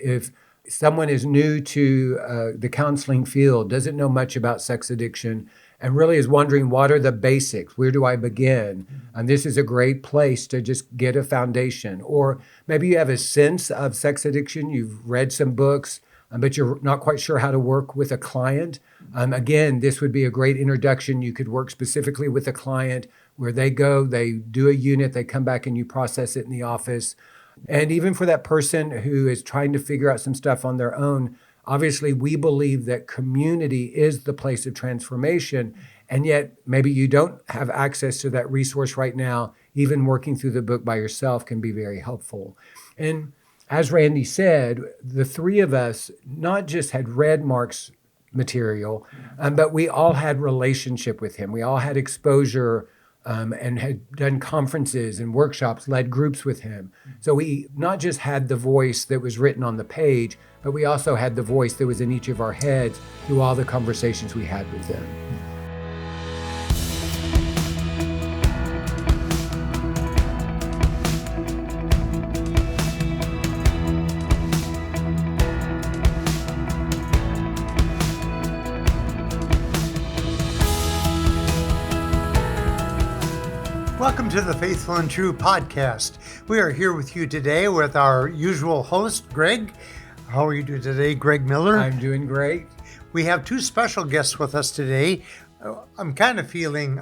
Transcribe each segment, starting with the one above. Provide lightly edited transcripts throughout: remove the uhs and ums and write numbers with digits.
If someone is new to the counseling field, doesn't know much about sex addiction, and really is wondering, what are the basics? Where do I begin? And this is a great place to just get a foundation. Or maybe you have a sense of sex addiction, you've read some books, but you're not quite sure how to work with a client. Again, this would be a great introduction. You could work specifically with a client where they go, they do a unit, they come back and you process it in the office. And even for that person who is trying to figure out some stuff on their own, obviously we believe that community is the place of transformation. And yet maybe you don't have access to that resource right now. Even working through the book by yourself can be very helpful. And as Randy said, the three of us not just had read Mark's material, but we all had relationship with him. We all had exposure and had done conferences and workshops, led groups with him. So we not just had the voice that was written on the page, but we also had the voice that was in each of our heads through all the conversations we had with him. Welcome to the Faithful and True podcast. We are here with you today with our usual host, Greg. How are you doing today, Greg Miller? I'm doing great. We have two special guests with us today. I'm kind of feeling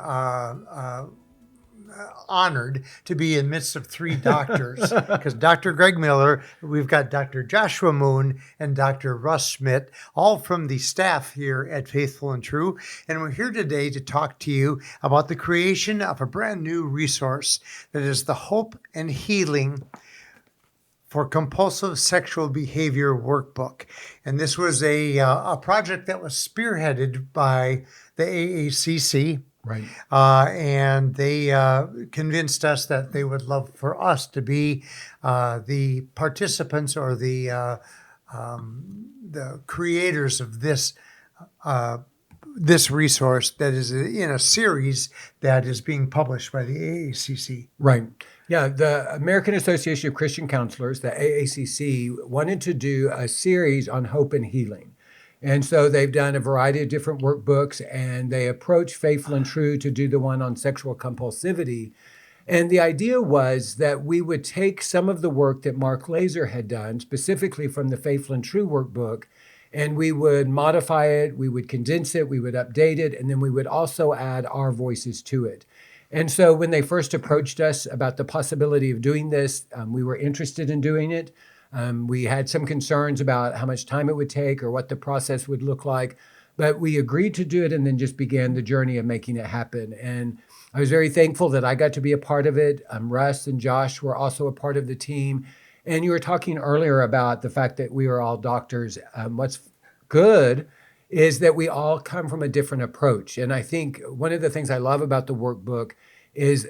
honored to be in midst of three doctors because Dr. Greg Miller, we've got Dr. Joshua Moon and Dr. Russ Smidt, all from the staff here at Faithful and True. And we're here today to talk to you about the creation of a brand new resource that is the Hope and Healing for Compulsive Sexual Behavior Workbook. And this was a project that was spearheaded by the AACC. Right. And they convinced us that they would love for us to be the participants or the creators of this resource that is in a series that is being published by the AACC. Right. Yeah, the American Association of Christian Counselors, the AACC, wanted to do a series on hope and healing. And so they've done a variety of different workbooks, and they approached Faithful and True to do the one on sexual compulsivity. And the idea was that we would take some of the work that Mark Laaser had done, specifically from the Faithful and True workbook, and we would modify it, we would condense it, we would update it, and then we would also add our voices to it. And so when they first approached us about the possibility of doing this, we were interested in doing it. We had some concerns about how much time it would take or what the process would look like, but we agreed to do it and then just began the journey of making it happen. And I was very thankful that I got to be a part of it. Russ and Josh were also a part of the team. And you were talking earlier about the fact that we are all doctors. What's good is that we all come from a different approach. And I think one of the things I love about the workbook is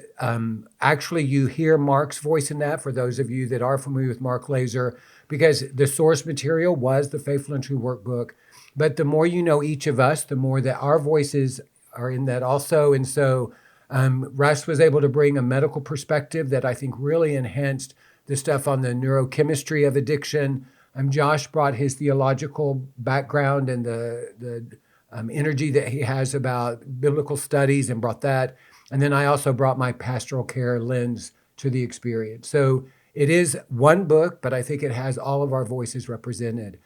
actually you hear Mark's voice in that, for those of you that are familiar with Mark Laaser, because the source material was the Faithful and True workbook. But the more you know each of us, the more that our voices are in that also. And so Russ was able to bring a medical perspective that I think really enhanced the stuff on the neurochemistry of addiction. Josh brought his theological background and the energy that he has about biblical studies and brought that. And then I also brought my pastoral care lens to the experience. So it is one book, but I think it has all of our voices represented.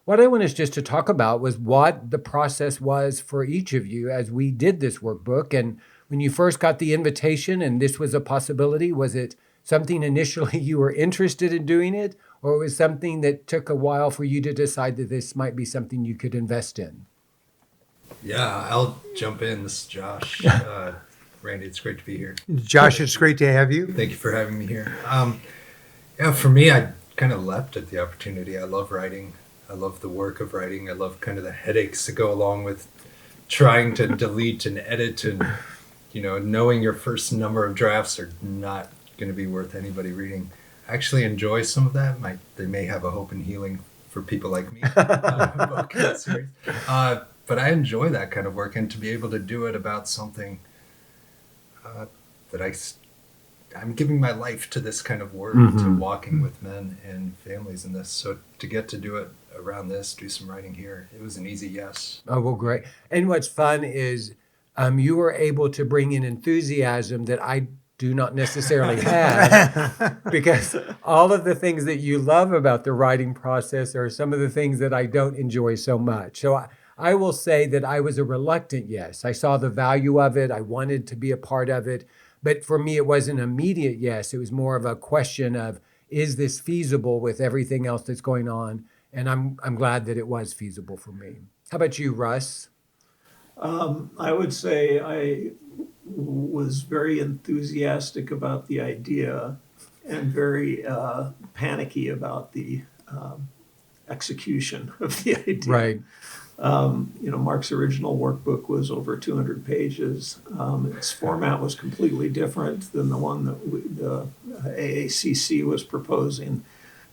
What I wanted just to talk about was what the process was for each of you as we did this workbook. And when you first got the invitation and this was a possibility, was it something initially you were interested in doing it, or was something that took a while for you to decide that this might be something you could invest in? Yeah, I'll jump in. This is Josh. Randy, it's great to be here. Josh, it's great to have you. Thank you for having me here. For me, I kind of leapt at the opportunity. I love writing. I love the work of writing. I love kind of the headaches that go along with trying to delete and edit and, knowing your first number of drafts are not going to be worth anybody reading. I actually enjoy some of that. They may have a hope and healing for people like me book in that series. But I enjoy that kind of work, and to be able to do it about something that I I'm giving my life to this kind of work, Mm-hmm. to walking with men and families in this. So to get to do it around this, do some writing here, it was an easy yes. Oh, well, great. And what's fun is you were able to bring in enthusiasm that I do not necessarily have, because all of the things that you love about the writing process are some of the things that I don't enjoy so much. So I will say that I was a reluctant yes. I saw the value of it. I wanted to be a part of it. But for me, it wasn't an immediate yes. It was more of a question of, is this feasible with everything else that's going on? And I'm glad that it was feasible for me. How about you, Russ? I would say I was very enthusiastic about the idea and very panicky about the execution of the idea. Right. Mark's original workbook was over 200 pages. Its format was completely different than the one that the AACC was proposing.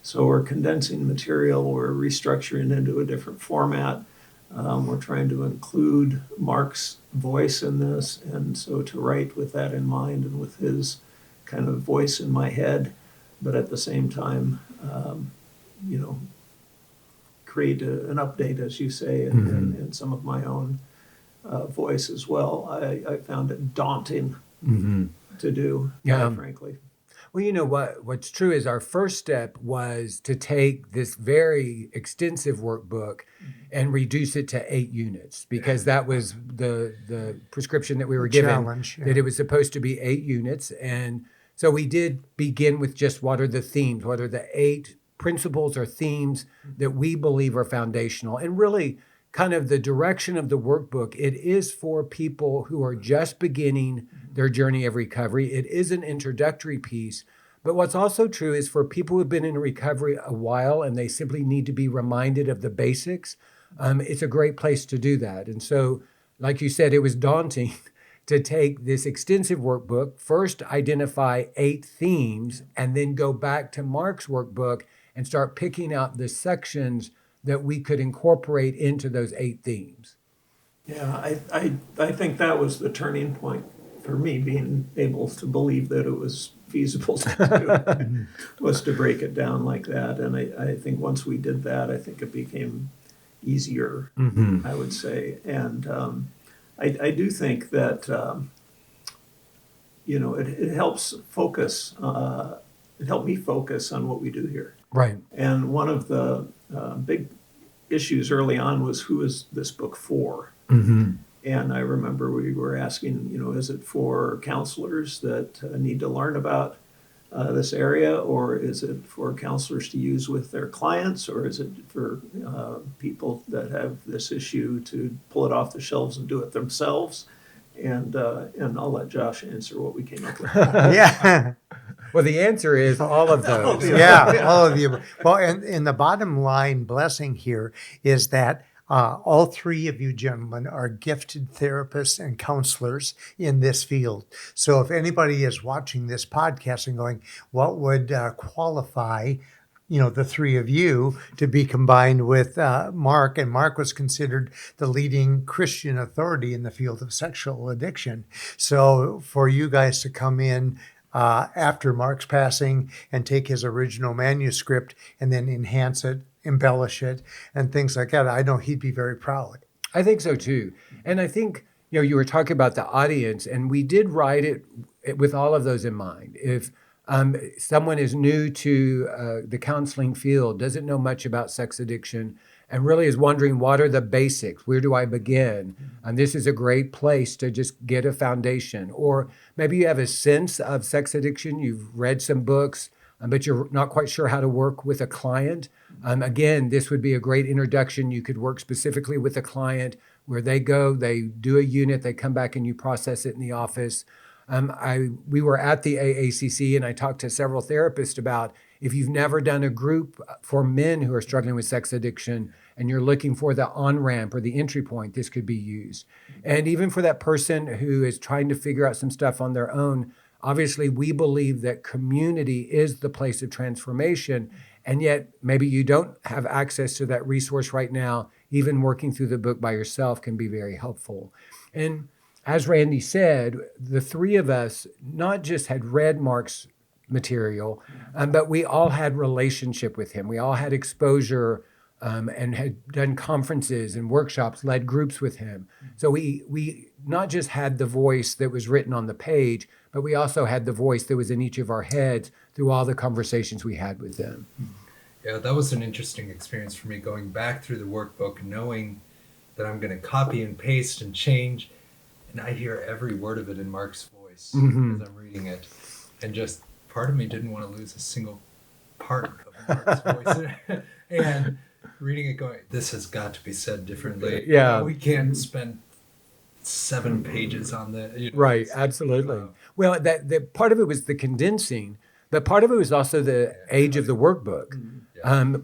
So we're condensing material, we're restructuring into a different format. We're trying to include Mark's voice in this, and so to write with that in mind and with his kind of voice in my head, but at the same time, create an update, as you say, and some of my own voice as well. I found it daunting to do, Yeah. frankly. Well, you know what's true is our first step was to take this very extensive workbook and reduce it to 8 units, because that was the prescription that we were given, Challenge, yeah. that it was supposed to be 8 units. And so we did begin with just what are the themes, what are the 8 principles or themes that we believe are foundational, and really kind of the direction of the workbook. It is for people who are just beginning their journey of recovery. It is an introductory piece. But what's also true is for people who have been in recovery a while and they simply need to be reminded of the basics, it's a great place to do that. And so, like you said, it was daunting to take this extensive workbook, first identify 8 themes, and then go back to Mark's workbook and start picking out the sections that we could incorporate into those 8 themes. Yeah, I think that was the turning point for me, being able to believe that it was feasible to do, was to break it down like that. And I think once we did that, I think it became easier, I would say. And I do think that, it helps focus, it helped me focus on what we do here. Right. And one of the big issues early on was, who is this book for? And I remember we were asking, is it for counselors that need to learn about this area, or is it for counselors to use with their clients, or is it for people that have this issue to pull it off the shelves and do it themselves? And I'll let Josh answer what we came up with. Yeah. Well, the answer is all of those. Yeah, all of you. Well, and the bottom line blessing here is that all 3 of you gentlemen are gifted therapists and counselors in this field. So if anybody is watching this podcast and going, what would qualify, the 3 of you to be combined with Mark, and Mark was considered the leading Christian authority in the field of sexual addiction. So for you guys to come in after Mark's passing and take his original manuscript and then enhance it, embellish it, and things like that, I know he'd be very proud. I think so too. And I think, you were talking about the audience, and we did write it with all of those in mind. If someone is new to the counseling field, doesn't know much about sex addiction, and really is wondering, what are the basics? Where do I begin? And this is a great place to just get a foundation. Or maybe you have a sense of sex addiction, you've read some books, but you're not quite sure how to work with a client. Again, this would be a great introduction. You could work specifically with a client where they go, they do a unit, they come back and you process it in the office. We were at the AACC and I talked to several therapists about, if you've never done a group for men who are struggling with sex addiction and you're looking for the on-ramp or the entry point, this could be used. And even for that person who is trying to figure out some stuff on their own, obviously we believe that community is the place of transformation. And yet maybe you don't have access to that resource right now. Even working through the book by yourself can be very helpful. And as Randy said, the three of us not just had read Mark's material, but we all had relationship with him. We all had exposure and had done conferences and workshops, led groups with him. So we not just had the voice that was written on the page, but we also had the voice that was in each of our heads through all the conversations we had with them. Yeah, that was an interesting experience for me, going back through the workbook, knowing that I'm going to copy and paste and change, and I hear every word of it in Mark's voice as I'm reading it. And just part of me didn't want to lose a single part of Mark's voice. And reading it going, this has got to be said differently. Yeah. We can't spend 7 pages on the... Right, absolutely. Well, that part of it was the condensing, but part of it was also the age of the workbook.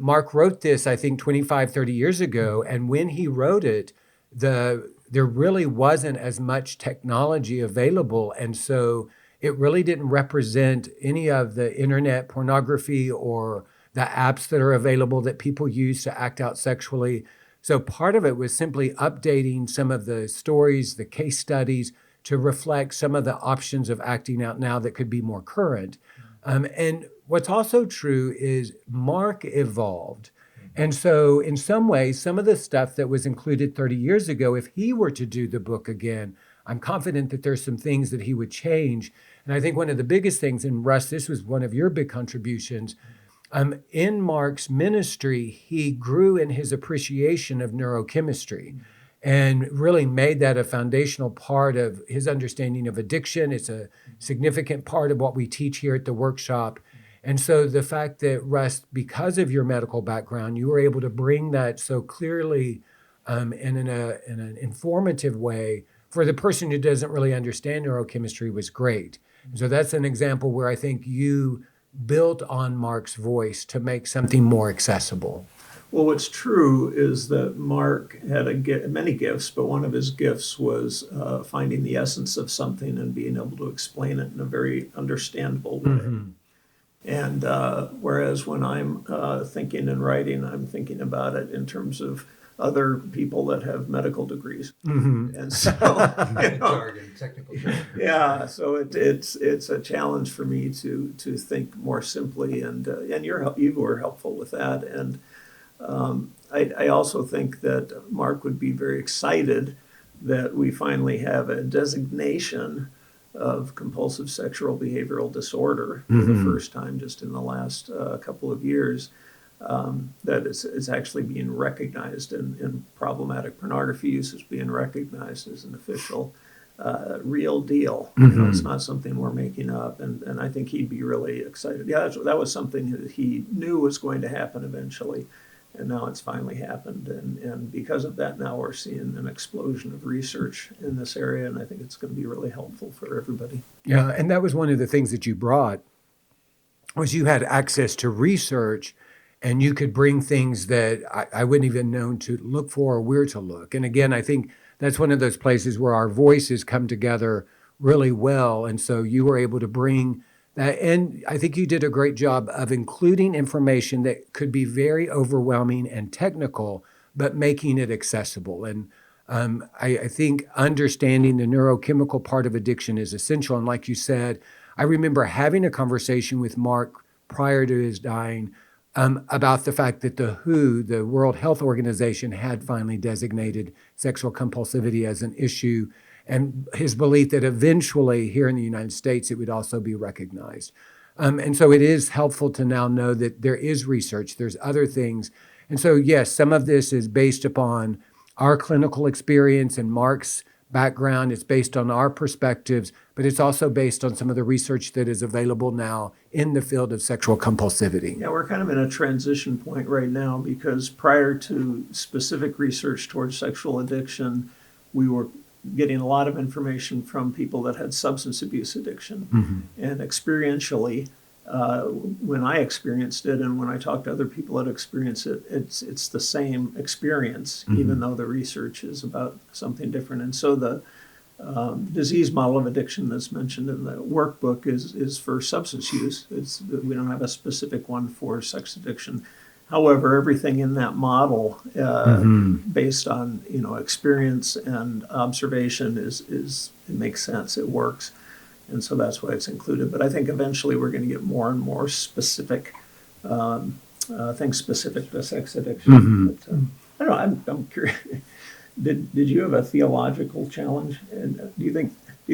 Mark wrote this, I think, 25, 30 years ago, and when he wrote it, there really wasn't as much technology available, and so it really didn't represent any of the internet pornography or the apps that are available that people use to act out sexually. So part of it was simply updating some of the stories, the case studies, to reflect some of the options of acting out now that could be more current. And what's also true is Mark evolved. And so in some ways, some of the stuff that was included 30 years ago, if he were to do the book again, I'm confident that there's some things that he would change. And I think one of the biggest things, and Russ, this was one of your big contributions, in Mark's ministry, he grew in his appreciation of neurochemistry and really made that a foundational part of his understanding of addiction. It's a significant part of what we teach here at the workshop. And so the fact that, Russ, because of your medical background, you were able to bring that so clearly in an informative way for the person who doesn't really understand neurochemistry was great. And so that's an example where I think you built on Mark's voice to make something more accessible. Well, what's true is that Mark had many gifts, but one of his gifts was finding the essence of something and being able to explain it in a very understandable way. And whereas when I'm thinking and writing, I'm thinking about it in terms of other people that have medical degrees. And so, jargon, technical jargon. Yeah, so it's a challenge for me to think more simply, and you were helpful with that. And I also think that Mark would be very excited that we finally have a designation of compulsive sexual behavioral disorder for the first time just in the last couple of years. That is actually being recognized, and problematic pornography use is being recognized as an official real deal. It's not something we're making up, and I think he'd be really excited. Yeah, that was something that he knew was going to happen eventually, and now it's finally happened. And because of that, now we're seeing an explosion of research in this area, and I think it's going to be really helpful for everybody. Yeah, and that was one of the things that you brought, was you had access to research, and you could bring things that I wouldn't even known to look for or where to look. And again, I think that's one of those places where our voices come together really well. And so you were able to bring that. And I think you did a great job of including information that could be very overwhelming and technical, but making it accessible. And I think understanding the neurochemical part of addiction is essential. And like you said, I remember having a conversation with Mark prior to his dying about the fact that the WHO, the World Health Organization, had finally designated sexual compulsivity as an issue, and his belief that eventually here in the United States it would also be recognized. And so it is helpful to now know that there is research, there's other things. And so yes, some of this is based upon our clinical experience and Mark's background. It's based on our perspectives, but it's also based on some of the research that is available now in the field of sexual compulsivity. Yeah, we're kind of in a transition point right now, because prior to specific research towards sexual addiction, we were getting a lot of information from people that had substance abuse addiction. And experientially, when I experienced it and when I talk to other people that experience it, it's the same experience, even though the research is about something different. And so the disease model of addiction that's mentioned in the workbook is for substance use. We don't have a specific one for sex addiction. However, everything in that model, based on experience and observation, is it makes sense. It works, and so that's why it's included. But I think eventually we're going to get more and more specific things specific to sex addiction. But, I don't know. I'm curious. Did you have a theological challenge? And do you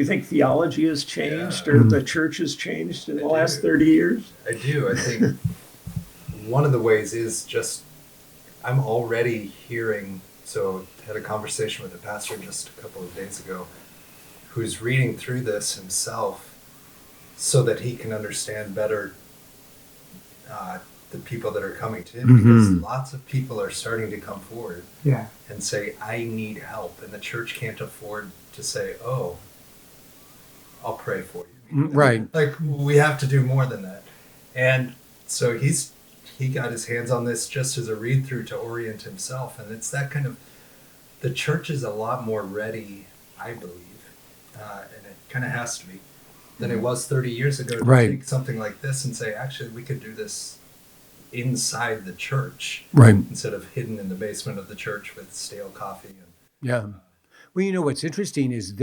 think theology has changed, or the church has changed in the last 30 years? I do. I think one of the ways is just I'm already hearing. So I had a conversation with a pastor just a couple of days ago who's reading through this himself so that he can understand better the people that are coming to him, because lots of people are starting to come forward and say, I need help. And the church can't afford to say, oh, I'll pray for you. Right. Like, we have to do more than that. And so he got his hands on this just as a read through to orient himself. And it's that kind of, the church is a lot more ready, I believe, and it kind of has to be, than it was 30 years ago to take something like this and say, actually, we could do this inside the church, instead of hidden in the basement of the church with stale coffee. Well, what's interesting is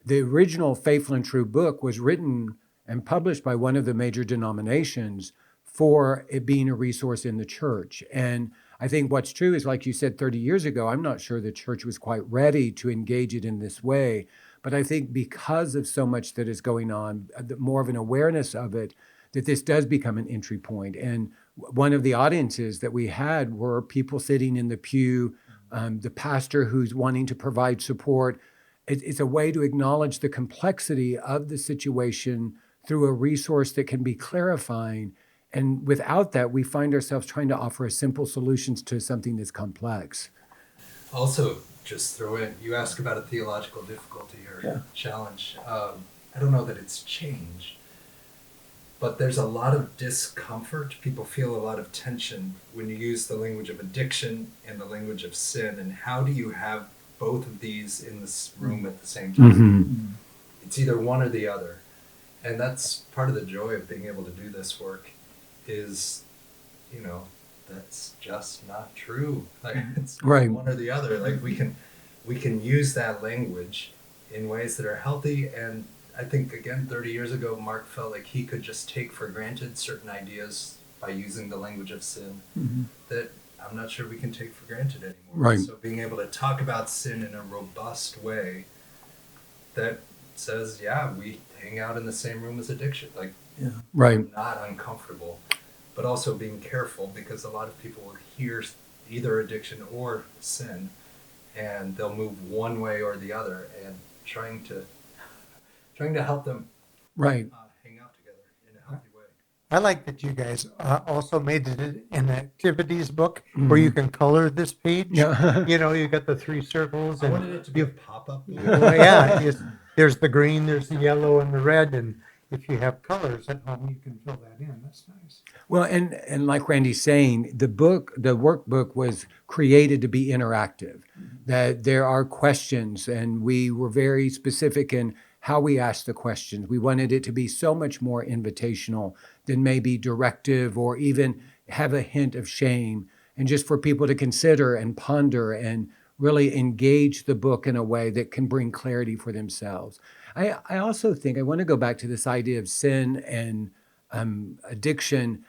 the original Faithful and True book was written and published by one of the major denominations for it being a resource in the church. And I think what's true is, like you said, 30 years ago, I'm not sure the church was quite ready to engage it in this way. But I think because of so much that is going on, more of an awareness of it, that this does become an entry point. And one of the audiences that we had were people sitting in the pew, the pastor who's wanting to provide support. It's a way to acknowledge the complexity of the situation through a resource that can be clarifying. And without that, we find ourselves trying to offer simple solutions to something that's complex. Also, just throw in, you ask about a theological difficulty or challenge. I don't know that it's changed, but there's a lot of discomfort. People feel a lot of tension when you use the language of addiction and the language of sin. And how do you have both of these in this room at the same time? It's either one or the other. And that's part of the joy of being able to do this work is, that's just not true. Like, it's one or the other. Like, we can use that language in ways that are healthy. And I think, again, 30 years ago, Mark felt like he could just take for granted certain ideas by using the language of sin that I'm not sure we can take for granted anymore. So being able to talk about sin in a robust way that says, we hang out in the same room as addiction. Like, not uncomfortable, but also being careful, because a lot of people will hear either addiction or sin and they'll move one way or the other, and trying to help them hang out together in a healthy way. I like that you guys also made it an activities book where you can color this page. You got the 3 circles. I and wanted it to be a pop-up. There's the green, there's the yellow, and the red, and if you have colors at home, you can fill that in. That's nice. Well, and like Randy's saying, the workbook was created to be interactive, that there are questions, and we were very specific in how we asked the questions. We wanted it to be so much more invitational than maybe directive or even have a hint of shame, and just for people to consider and ponder and really engage the book in a way that can bring clarity for themselves. I also think I want to go back to this idea of sin and addiction.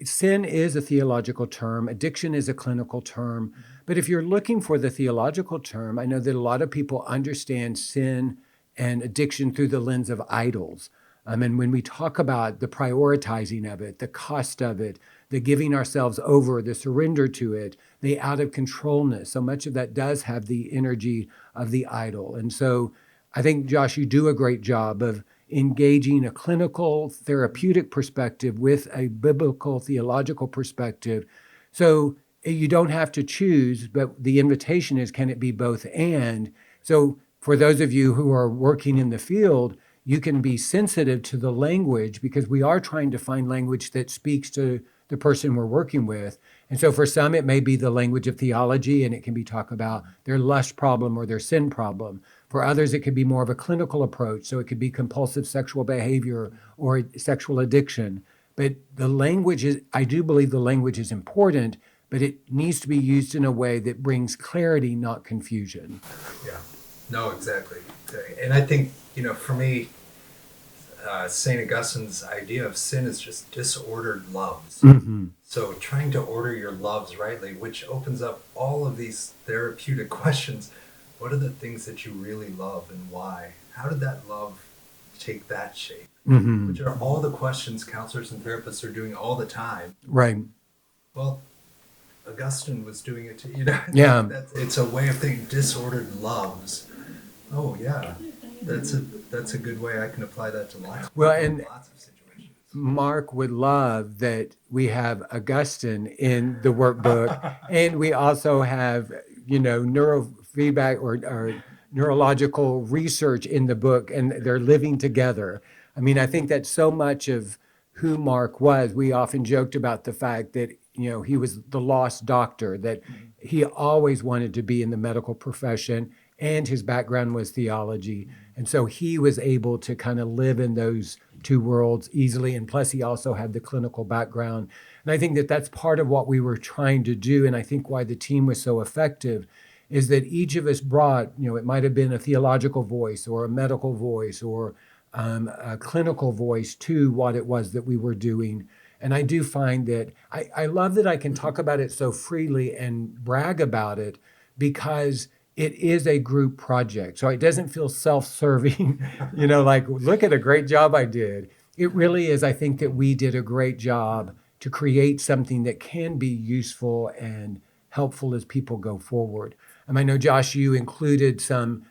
Sin is a theological term. Addiction is a clinical term. But if you're looking for the theological term, I know that a lot of people understand sin and addiction through the lens of idols. And when we talk about the prioritizing of it, the cost of it, the giving ourselves over, the surrender to it, the out of controlness, so much of that does have the energy of the idol. And so I think, Josh, you do a great job of engaging a clinical therapeutic perspective with a biblical theological perspective. So you don't have to choose, but the invitation is, can it be both and? So for those of you who are working in the field, you can be sensitive to the language, because we are trying to find language that speaks to the person we're working with. And so for some, it may be the language of theology, and it can be talk about their lust problem or their sin problem. For others, it could be more of a clinical approach. So it could be compulsive sexual behavior or sexual addiction. But the language is, I do believe the language is important, but it needs to be used in a way that brings clarity, not confusion. Yeah. No, exactly. And I think, for me, St. Augustine's idea of sin is just disordered loves. Mm-hmm. So trying to order your loves rightly, which opens up all of these therapeutic questions. What are the things that you really love and why? How did that love take that shape? Mm-hmm. Which are all the questions counselors and therapists are doing all the time. Right. Well, Augustine was doing it too, Yeah. It's a way of thinking, disordered loves. Oh yeah, that's a good way I can apply that to lots of Well, people, and lots of situations. Mark would love that we have Augustine in the workbook, and we also have, neurofeedback or neurological research in the book, and they're living together. I mean, I think that so much of who Mark was, we often joked about the fact that, he was the lost doctor, that he always wanted to be in the medical profession, and his background was theology. And so he was able to kind of live in those two worlds easily. And plus, he also had the clinical background. And I think that that's part of what we were trying to do. And I think why the team was so effective is that each of us brought, it might have been a theological voice or a medical voice or a clinical voice to what it was that we were doing. And I do find that I love that I can talk about it so freely and brag about it because it is a group project. So it doesn't feel self-serving, like, look at a great job I did. It really is, I think that we did a great job to create something that can be useful and helpful as people go forward. I know, Josh, you included some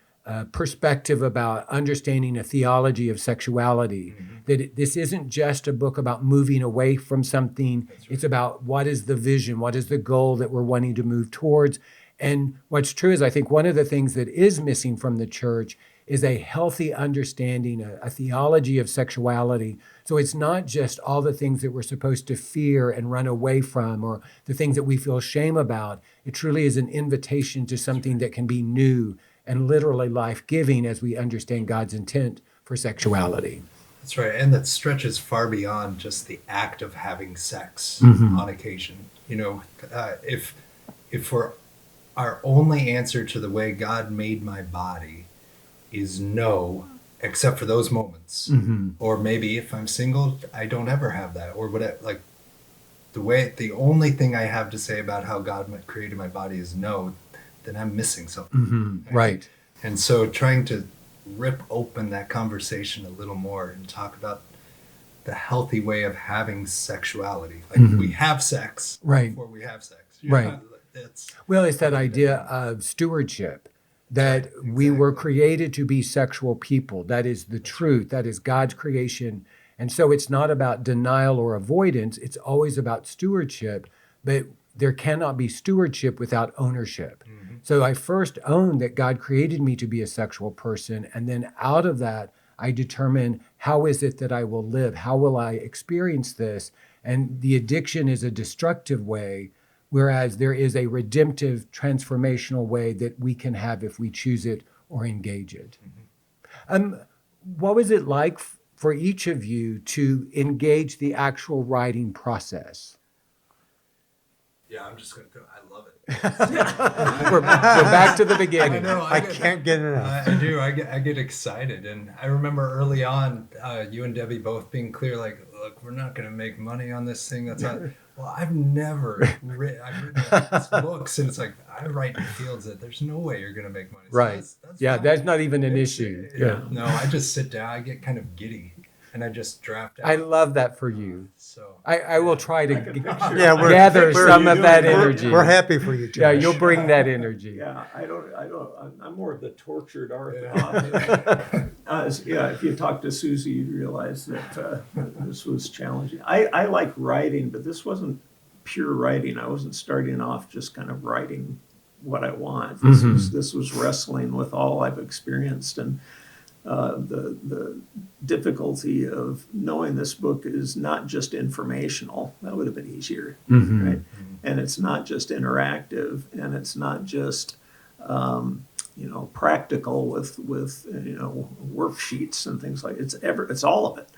perspective about understanding a theology of sexuality, that this isn't just a book about moving away from something. Right. It's about what is the vision, what is the goal that we're wanting to move towards. And what's true is I think one of the things that is missing from the church is a healthy understanding, a theology of sexuality. So it's not just all the things that we're supposed to fear and run away from or the things that we feel shame about. It truly is an invitation to something that can be new and literally life-giving as we understand God's intent for sexuality. That's right. And that stretches far beyond just the act of having sex on occasion. If for our only answer to the way God made my body is no, except for those moments. Or maybe if I'm single, I don't ever have that. Or whatever. Like the only thing I have to say about how God created my body is no, then I'm missing something. Right. And so trying to rip open that conversation a little more and talk about the healthy way of having sexuality. Like we have sex before we have sex. Right. It's that idea of stewardship, that we were created to be sexual people. That is the truth. That is God's creation. And so it's not about denial or avoidance. It's always about stewardship. But there cannot be stewardship without ownership. So I first own that God created me to be a sexual person. And then out of that, I determine how is it that I will live? How will I experience this? And the addiction is a destructive way, whereas there is a redemptive, transformational way that we can have if we choose it or engage it. What was it like for each of you to engage the actual writing process? Yeah, I'm just going to go. I love it. We're back to the beginning. I can't get enough. I do. I get excited. And I remember early on, you and Debbie both being clear, like, look, we're not going to make money on this thing. That's not. Well, I've never written. I've written these books, and it's like, I write in fields that there's no way you're going to make money. So Right. That's not even an It's- issue. No, I just sit down. I get kind of giddy, and I just draft out. I love that for you. So I will try to We're some of that energy. We're happy for you, Josh. Yeah, you'll bring that energy. Yeah, I'm more of the tortured orthodox. If you talk to Susie, you'd realize that this was challenging. I like writing, but this wasn't pure writing. I wasn't starting off just kind of writing what I want. This was wrestling with all I've experienced and the difficulty of knowing this book is not just informational. That would have been easier, right? And it's not just interactive, and it's not just practical with worksheets and things like it's all of it.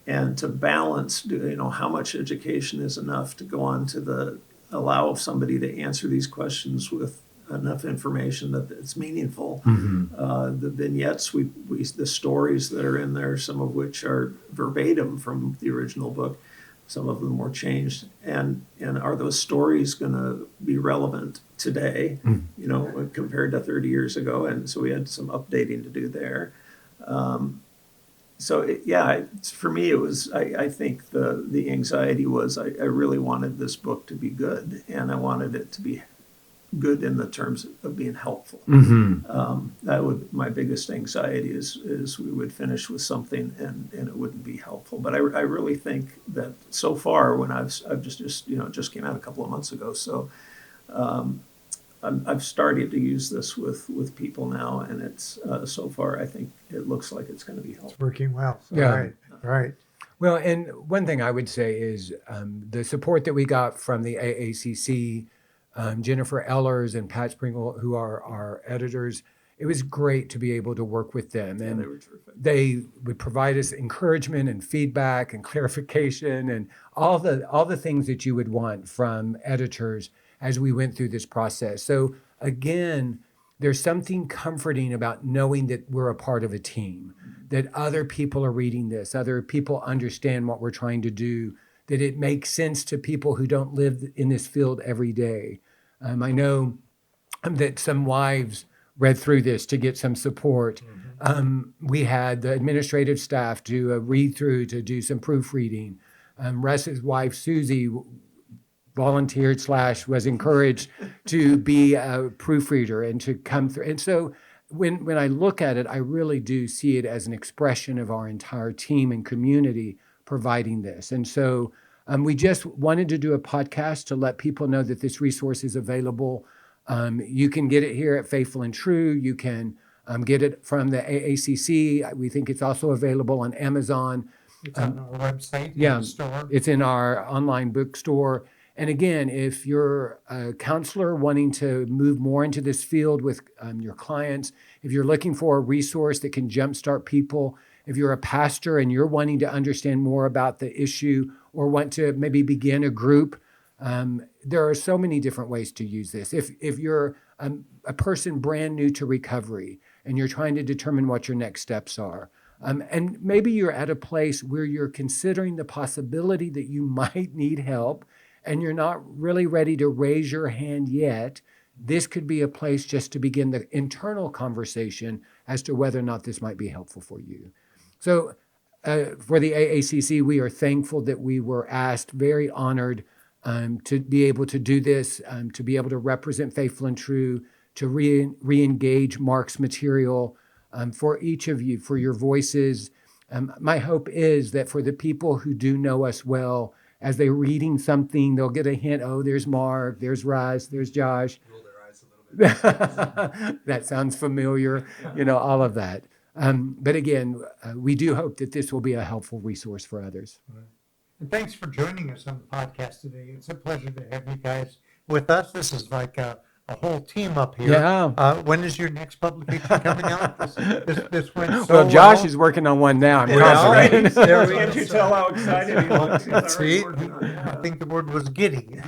and to balance, how much education is enough to go on to allow somebody to answer these questions with enough information that it's meaningful. The vignettes, the stories that are in there, some of which are verbatim from the original book, some of them were changed. And are those stories going to be relevant today, compared to 30 years ago? And so we had some updating to do there. For me, it was, I think the anxiety was I really wanted this book to be good, and I wanted it to be good in the terms of being helpful. That would my biggest anxiety is we would finish with something and it wouldn't be helpful. But I really think that so far, when I've just came out a couple of months ago, so I've started to use this with people now, and it's so far I think it looks like it's going to be helpful. It's working well. Yeah. Right. Well, and one thing I would say is the support that we got from the AACC, Jennifer Ellers and Pat Springle, who are our editors, it was great to be able to work with them. And they were terrific. They would provide us encouragement and feedback and clarification and all the things that you would want from editors as we went through this process. So again, there's something comforting about knowing that we're a part of a team, that other people are reading this, other people understand what we're trying to do, that it makes sense to people who don't live in this field every day. I know that some wives read through this to get some support. We had the administrative staff do a read through to do some proofreading. Russ's wife, Susie, volunteered / was encouraged to be a proofreader and to come through. And so when I look at it, I really do see it as an expression of our entire team and community providing this. And so we just wanted to do a podcast to let people know that this resource is available. You can get it here at Faithful and True. You can get it from the AACC. We think it's also available on Amazon. It's on our website, Yeah, in the store. it's in our online bookstore. And again, if you're a counselor wanting to move more into this field with your clients, if you're looking for a resource that can jumpstart people, if you're a pastor and you're wanting to understand more about the issue or want to maybe begin a group, there are so many different ways to use this. If you're a person brand new to recovery and you're trying to determine what your next steps are, and maybe you're at a place where you're considering the possibility that you might need help and you're not really ready to raise your hand yet, this could be a place just to begin the internal conversation as to whether or not this might be helpful for you. So for the AACC, we are thankful that we were asked, very honored to be able to do this, to be able to represent Faithful and True, to re-engage Mark's material, for each of you, for your voices. My hope is that for the people who do know us well, as they're reading something, they'll get a hint, oh, there's Mark, there's Russ, there's Josh. Roll their eyes a little bit. That sounds familiar, all of that. But again, we do hope that this will be a helpful resource for others. And thanks for joining us on the podcast today. It's a pleasure to have you guys with us. This is like a whole team up here. Yeah. When is your next publication coming out? This went so Well, Josh is working on one now. I'm confident. There we Can't go. you tell how excited he looks? He's already See, working on it. I think the word was giddy.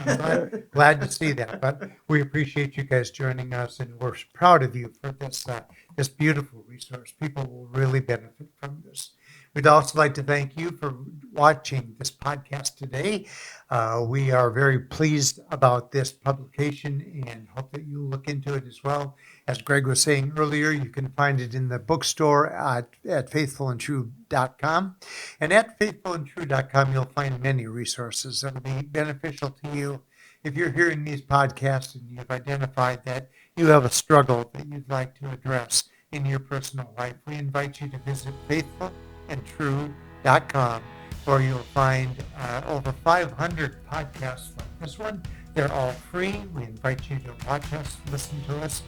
Glad to see that. But we appreciate you guys joining us, and we're proud of you for this beautiful resource. People will really benefit from this. We'd also like to thank you for watching this podcast today. We are very pleased about this publication and hope that you look into it as well. As Greg was saying earlier, you can find it in the bookstore at faithfulandtrue.com. And at faithfulandtrue.com, you'll find many resources that will be beneficial to you. If you're hearing these podcasts and you've identified that you have a struggle that you'd like to address in your personal life, we invite you to visit faithfulandtrue.com, where you'll find over 500 podcasts like this one. They're all free. We invite you to watch us, listen to us,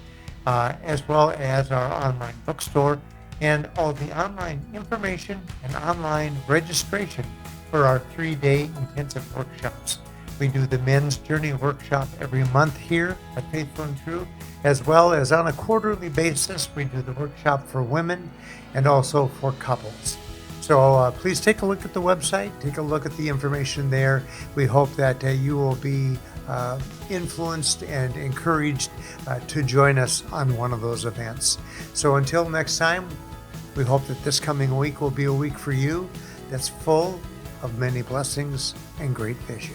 as well as our online bookstore and all the online information and online registration for our 3-day intensive workshops. We do the Men's Journey workshop every month here at Faithful and True, as well as on a quarterly basis, we do the workshop for women and also for couples. So please take a look at the website, take a look at the information there. We hope that you will be influenced and encouraged to join us on one of those events. So until next time, we hope that this coming week will be a week for you that's full of many blessings and great vision.